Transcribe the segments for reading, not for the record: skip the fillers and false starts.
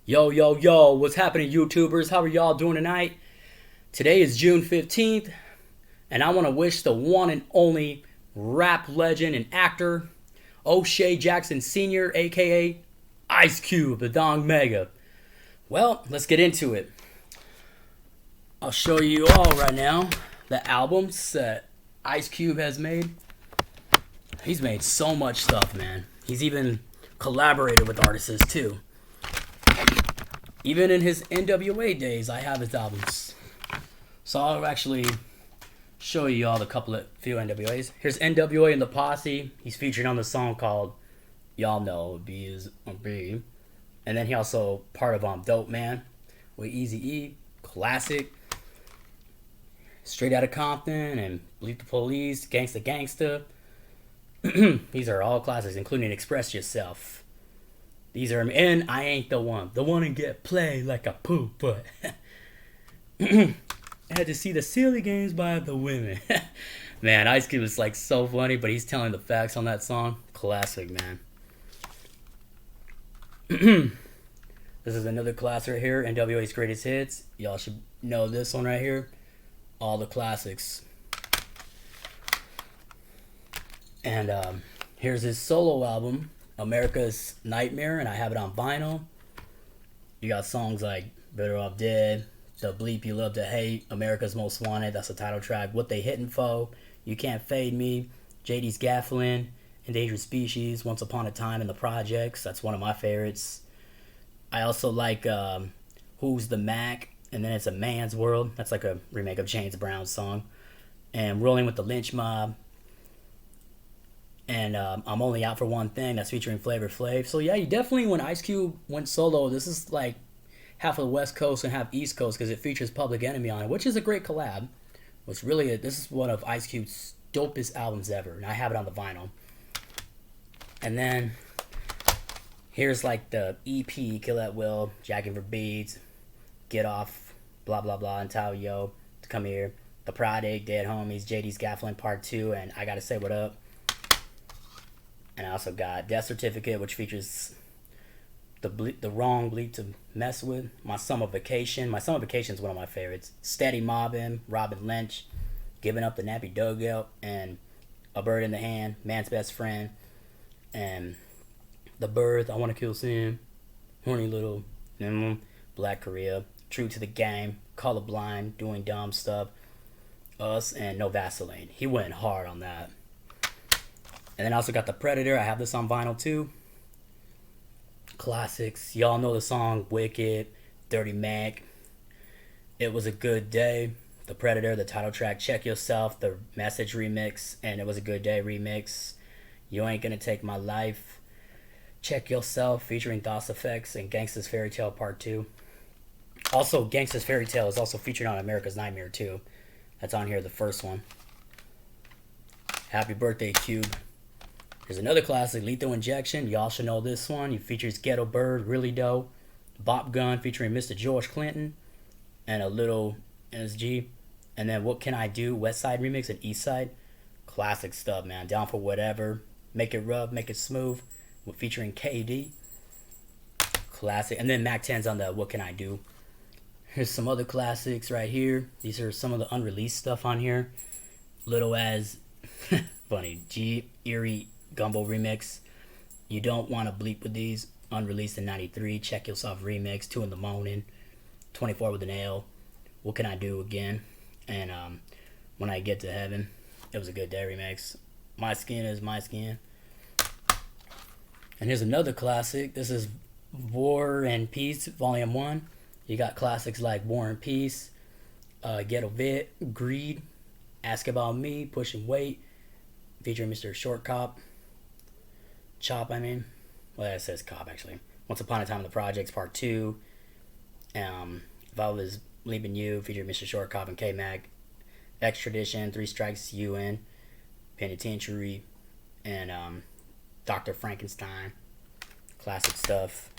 Yo, yo, yo, what's happening, YouTubers? How are y'all doing tonight? Today is June 15th, and I want to wish the one and only rap legend and actor, O'Shea Jackson Sr., aka Ice Cube, the Dong Mega. Well, let's get into it. I'll show you all right now the albums that Ice Cube has made. He's made so much stuff, man. He's even collaborated with artists too. Even in his NWA days, I have his albums. So I'll actually show you all the couple of few NWAs. Here's NWA and the Posse. He's featured on the song called Y'all Know B is a B. And then he also part of Dope Man with Easy E, classic. Straight Outta Compton and Bleep the Police, Gangsta Gangsta. These are all classics, including Express Yourself. These are, and I Ain't the one and get played like a poop, but I had to see the silly games by the women. Man, Ice Cube is like so funny, but he's telling the facts on that song. Classic, man. This is another class right here, NWA's Greatest Hits. Y'all should know this one right here. All the classics. And here's his solo album, America's Nightmare, and I have it on vinyl. You got songs like Better Off Dead, The Bleep You Love to Hate, America's Most Wanted, that's the title track, What They Hittin' For, You Can't Fade Me, JD's Gafflin, Endangered Species, Once Upon a Time in the Projects, that's one of my favorites. I also like Who's the Mac, and then it's A Man's World, that's like a remake of James Brown's song. And Rolling with the Lynch Mob, and I'm Only Out for One Thing, that's featuring Flavor Flav. So yeah, you definitely, when Ice Cube went solo, this is like half of the West Coast and half East Coast because it features Public Enemy on it, which is a great collab. Which really, this is one of Ice Cube's dopest albums ever, and I have it on the vinyl. And then here's like the EP, Kill at Will, Jacking for Beats, Get Off, blah blah blah, and Tao Yo, to Come Here, The Product, Dead Homies, JD's Gafflin Part 2, and I Gotta Say What Up. And I also got Death Certificate, which features the wrong bleep to mess with. My Summer Vacation. My Summer Vacation is one of my favorites. Steady Mobbin', Robin Lynch, Giving Up the Nappy Dugout, and A Bird in the Hand, Man's Best Friend, and The Birth, I Want to Kill Sam, Horny Little, Black Korea, True to the Game, Colorblind, Doing Dumb Stuff, Us, and No Vaseline. He went hard on that. And then I also got The Predator. I have this on vinyl too. Classics. Y'all know the song Wicked, Dirty Mac, It Was a Good Day, The Predator, the title track, Check Yourself, the Message remix, and It Was a Good Day remix. You Ain't Gonna Take My Life, Check Yourself, featuring DOS Effects, and Gangsta's Fairy Tale Part 2. Also, Gangsta's Fairy Tale is also featured on America's Nightmare too. That's on here, the first one. Happy Birthday, Cube. There's another classic, Lethal Injection. Y'all should know this one. It features Ghetto Bird, Really Dope, Bop Gun featuring Mr. George Clinton, and a little NSG. And then What Can I Do, West Side remix and East Side. Classic stuff, man. Down for Whatever, Make It Rough, Make It Smooth, featuring KD. Classic. And then Mac 10's on the What Can I Do. Here's some other classics right here. These are some of the unreleased stuff on here. Little as, funny, G, Erie, Gumbo remix. You Don't Want to Bleep with These, unreleased in 93. Check Yourself remix, 2 in the Morning, 24 with an L, What Can I Do Again, and When I Get to Heaven, It Was a Good Day remix. My Skin Is My Skin. And here's another classic. This is War and Peace Volume 1. You got classics like War and Peace, Ghetto Vet, Greed, Ask About Me, Pushing Weight, featuring Mr. Short Cop. Chop, I mean. Well, it says Cop, actually. Once Upon a Time in the Projects, Part 2. If I Was Leaving You, featuring Mr. Short Cop and K-Mac. Extradition, Three Strikes UN, Penitentiary, and Dr. Frankenstein. Classic stuff.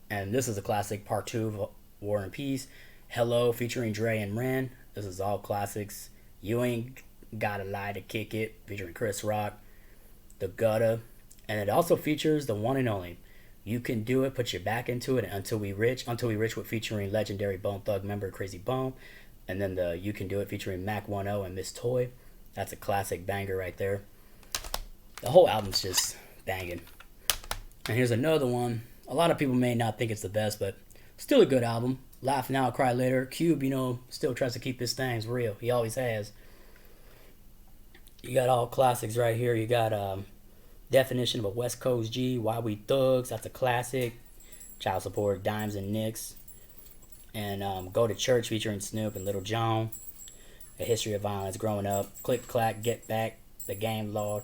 And this is a classic, Part 2 of War and Peace. Hello, featuring Dre and Ren. This is all classics. You Ain't Gotta Lie to Kick It, featuring Chris Rock. The Gutter. And it also features the one and only You Can Do It, Put Your Back Into It, and Until We Rich with featuring legendary Bone Thug member Crazy Bone. And then the You Can Do It featuring Mac 10 and Miss Toy. That's a classic banger right there. The whole album's just banging. And here's another one. A lot of people may not think it's the best, but still a good album. Laugh Now, Cry Later. Cube, still tries to keep his things real. He always has. You got all classics right here. You got Definition of a West Coast G, Why We Thugs. That's a classic. Child Support, Dimes and Nicks. And Go to Church featuring Snoop and Little John. A History of Violence, Growing Up. Click Clack, Get Back. The Game Law.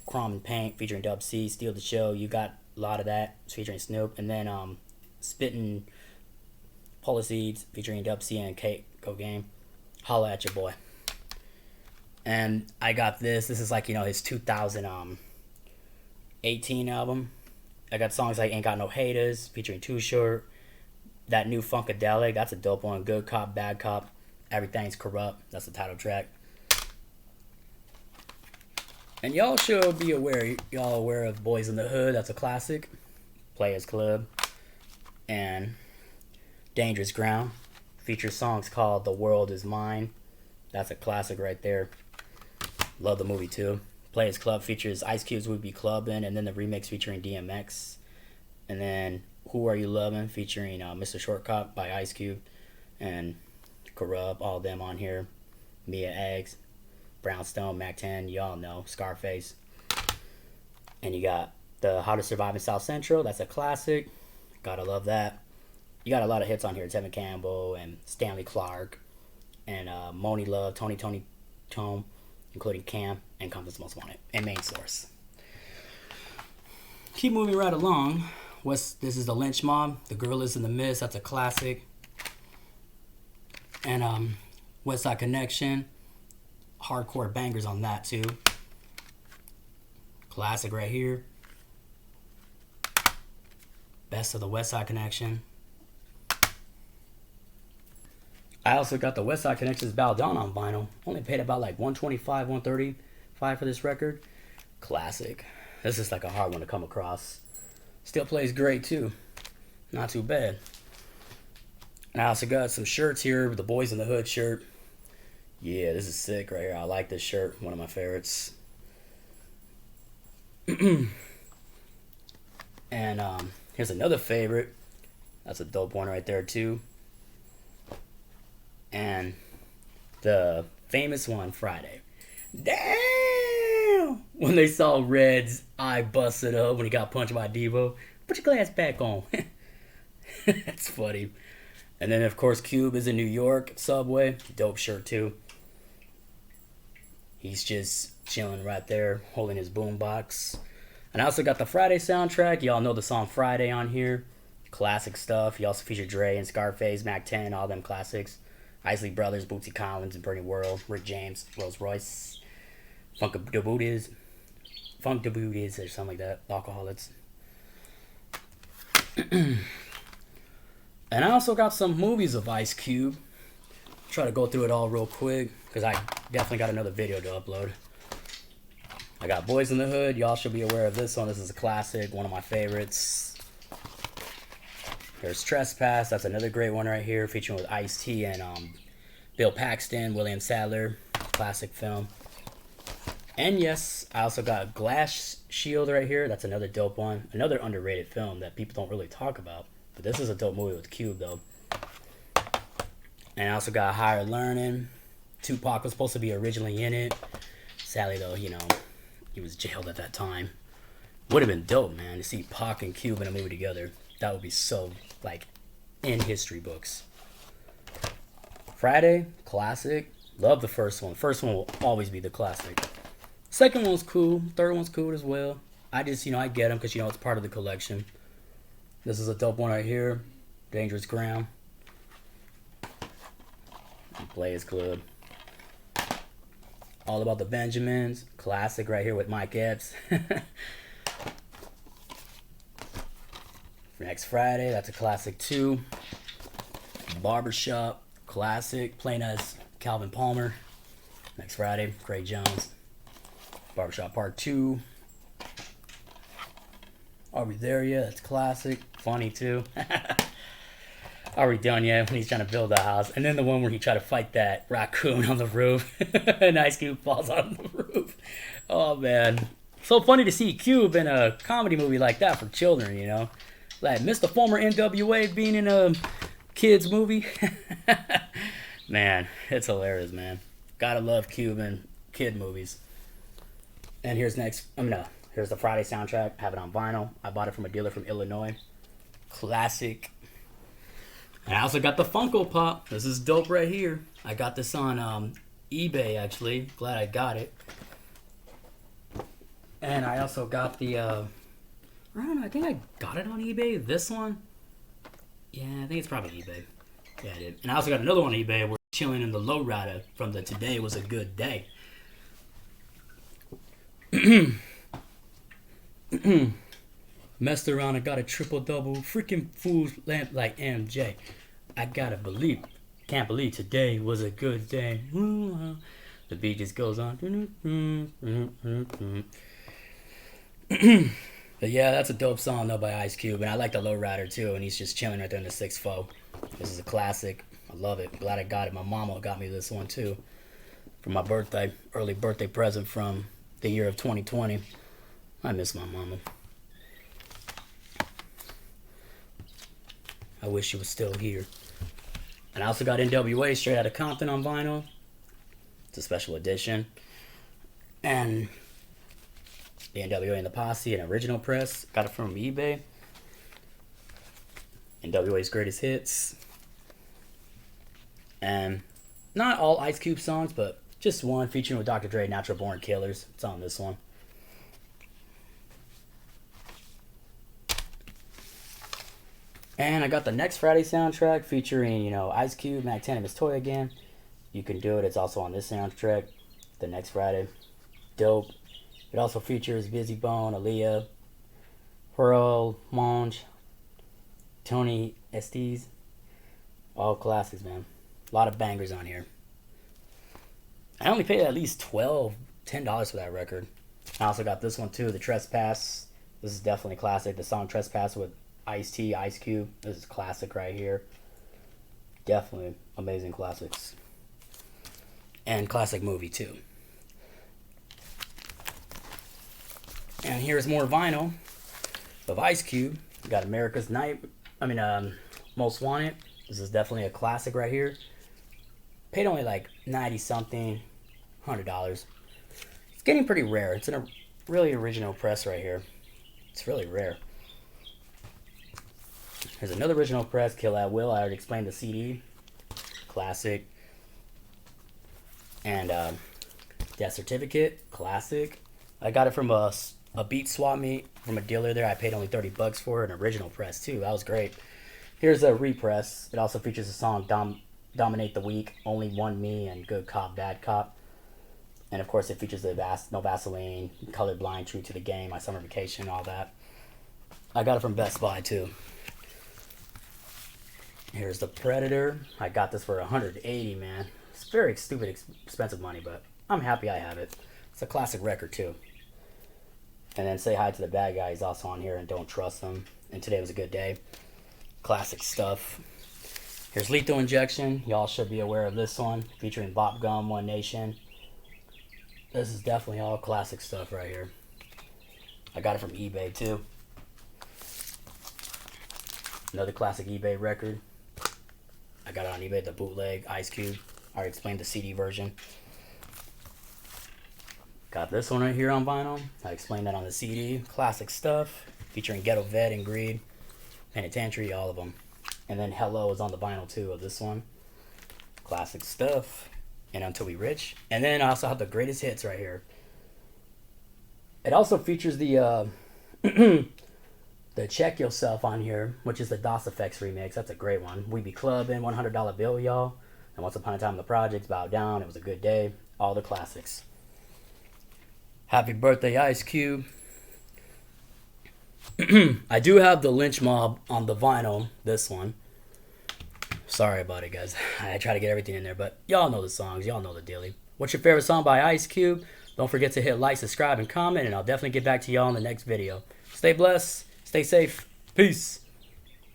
Chrome and Paint featuring Dub C. Steal the Show. You got a lot of that. It's featuring Snoop. And then Spittin' Policies featuring Dub C and Kate Go Game. Holla at Your Boy. And I got this. This is like, his 2018 album. I got songs like Ain't Got No Haters featuring Too Short. That new Funkadelic. That's a dope one. Good Cop, Bad Cop. Everything's Corrupt. That's the title track. And y'all should be aware. Y'all aware of Boys in the Hood. That's a classic. Players Club. And Dangerous Ground. Features songs called The World Is Mine. That's a classic right there. Love the movie too. Players Club features Ice Cube's Would Be Clubbin', and then the remix featuring DMX. And then Who Are You Lovin' featuring Mr. Shortcut by Ice Cube. And Corrupt, all of them on here. Mia Eggs, Brownstone, Mac 10, y'all know. Scarface. And you got the How to Survive in South Central. That's a classic. Gotta love that. You got a lot of hits on here. Tevin Campbell and Stanley Clark. And Moni Love, Tony Tome, including Cam and Compton's Most Wanted, and Main Source. Keep moving right along. This is the Lynch Mob, The Girl Is in the Mist. That's a classic. And West Side Connection, hardcore bangers on that too. Classic right here. Best of the West Side Connection. I also got the West Side Connection's Bow Down on vinyl. Only paid about like $125, $135 for this record. Classic. This is like a hard one to come across. Still plays great too. Not too bad. And I also got some shirts here. The Boys in the Hood shirt. Yeah, this is sick right here. I like this shirt. One of my favorites. And here's another favorite. That's a dope one right there too. And the famous one, Friday. Damn! When they saw Red's eye busted up when he got punched by Devo. Put your glass back on. That's funny. And then, of course, Cube is in New York. Subway. Dope shirt, too. He's just chilling right there, holding his boombox. And I also got the Friday soundtrack. Y'all know the song Friday on here. Classic stuff. He also featured Dre and Scarface, Mac 10, all them classics. Isley Brothers, Bootsy Collins, and Bernie Worrell, Rick James, Rolls Royce, Funk the Booties, or something like that, Alcoholics. And I also got some movies of Ice Cube. Try to go through it all real quick, because I definitely got another video to upload. I got Boys in the Hood. Y'all should be aware of this one. This is a classic, one of my favorites. There's Trespass. That's another great one right here, featuring with Ice-T and Bill Paxton, William Sadler. Classic film. And yes, I also got Glass Shield right here. That's another dope one. Another underrated film that people don't really talk about. But this is a dope movie with Cube, though. And I also got Higher Learning. Tupac was supposed to be originally in it. Sadly, though, he was jailed at that time. Would have been dope, man, to see Pac and Cube in a movie together. That would be so, in history books. Friday, classic. Love the first one. First one will always be the classic. Second one's cool. Third one's cool as well. I just, I get them because, it's part of the collection. This is a dope one right here. Dangerous Ground. Players Club. All About the Benjamins. Classic right here with Mike Epps. Next Friday, that's a classic too. Barbershop, classic. Playing as Calvin Palmer. Next Friday, Craig Jones. Barbershop Part 2. Are We There Yet? That's classic. Funny too. Are We Done Yet? When he's trying to build a house. And then the one where he tried to fight that raccoon on the roof. And Ice Cube falls on the roof. Oh man. So funny to see Cube in a comedy movie like that for children, you know? Like Mr. Former NWA being in a kids movie. Man, it's hilarious, man. Gotta love Cuban kid movies. And here's here's the Friday soundtrack. I have it on vinyl. I bought it from a dealer from Illinois. Classic. And I also got the Funko Pop. This is dope right here. I got this on eBay, actually. Glad I got it. And I also got the, I don't know, I think I got it on eBay. This one. Yeah, I think it's probably eBay. Yeah, I did. And I also got another one on eBay. We're chilling in the lowrider from the Today Was a Good Day. Messed around and got a triple-double. Freaking fools lamp like MJ. I gotta believe. Can't believe today was a good day. The beat just goes on. But yeah, that's a dope song though by Ice Cube. And I like the lowrider too. And he's just chilling right there in the 6-4. This is a classic. I love it. Glad I got it. My mama got me this one too for my birthday. Early birthday present from the year of 2020. I miss my mama. I wish she was still here. And I also got NWA Straight Outta Compton on vinyl. It's a special edition. And the NWA and the Posse, an original press. Got it from eBay. NWA's Greatest Hits. And not all Ice Cube songs, but just one featuring with Dr. Dre, Natural Born Killers. It's on this one. And I got the Next Friday soundtrack featuring, you know, Ice Cube, Mac 10, and Miss Toy again. You Can Do It. It's also on this soundtrack. The Next Friday. Dope. It also features Busy Bone, Aaliyah, Pearl, Monge, Tony Estes. All classics, man. A lot of bangers on here. I only paid at least $10 for that record. I also got this one too, The Trespass. This is definitely classic. The song Trespass with Ice-T, Ice Cube. This is classic right here. Definitely amazing classics. And classic movie too. And here's more vinyl of Ice Cube. We got America's Most Wanted. This is definitely a classic right here. Paid only like 90 something, $100. It's getting pretty rare. It's in a really original press right here. It's really rare. There's another original press, Kill at Will. I already explained the CD. Classic. And Death Certificate. Classic. I got it from a beat swap meet from a dealer there. I paid only $30 for it. An original press too. That was great. Here's a repress. It also features the song Dominate the Weak, Only One Me, and Good Cop, Bad Cop. And of course it features the No Vaseline, Colorblind, True to the Game, My Summer Vacation, all that. I got it from Best Buy too. Here's the Predator. I got this for $180, man. It's very stupid expensive money, but I'm happy I have it. It's a classic record too. And then Say Hi to the Bad Guy is also on here, and Don't Trust Them. And Today Was a Good Day. Classic stuff. Here's Lethal Injection. Y'all should be aware of this one, featuring Bop Gum, One Nation. This is definitely all classic stuff right here. I got it from eBay too. Another classic eBay record. I got it on eBay, the bootleg Ice Cube. I already explained the CD version. Got this one right here on vinyl. I explained that on the CD. Classic stuff, featuring Ghetto Vet and Greed, Penitentiary, all of them. And then Hello is on the vinyl too of this one. Classic stuff. And Until We Rich. And then I also have the Greatest Hits right here. It also features the the Check Yourself on here, which is the DOS Effects remix. That's a great one. We Be Clubbing, $100 Bill, y'all. And Once Upon a Time in the Projects, Bow Down, It Was a Good Day. All the classics. Happy birthday, Ice Cube. I do have the Lynch Mob on the vinyl, this one. Sorry about it, guys. I try to get everything in there, but y'all know the songs. Y'all know the dealie. What's your favorite song by Ice Cube? Don't forget to hit like, subscribe, and comment, and I'll definitely get back to y'all in the next video. Stay blessed. Stay safe. Peace.